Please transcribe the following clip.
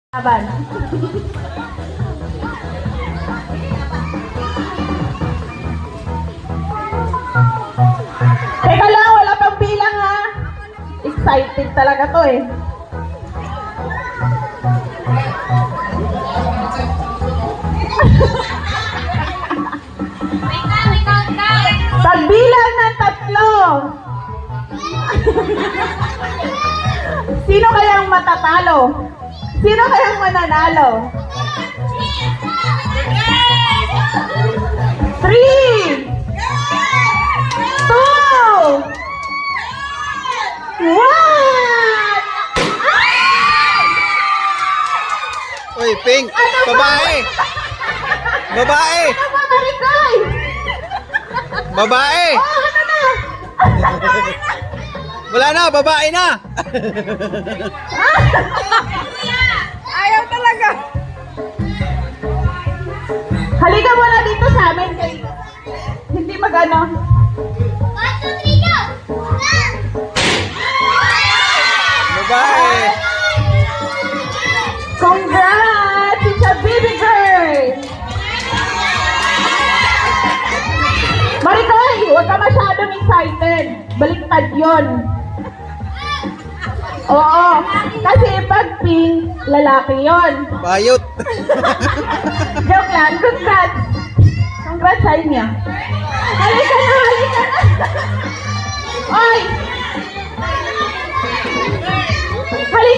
Laban. Teka lang, wala pang bilang ha. Excited talaga to eh. Pagbilang ng 3. Sino kayang matatalo? Sino kayang mananalo? 3, 2, 1. Uy, Pink! Babae! Babae! Ano ba, Marikoy? Babae! Oh, ano na? Wala na, babae na! Ayaw talaga. Halika muna dito sa amin kay hindi magano. Babae! Congrats! It's a baby girl! Marikoy, huwag ka masyadong excited. Baliktad yun. Oo, kasi pag pink, lalaki yun. Bayot! Joke lang, congrats. Congrats sa inyo. Halika na, halika na. Oy,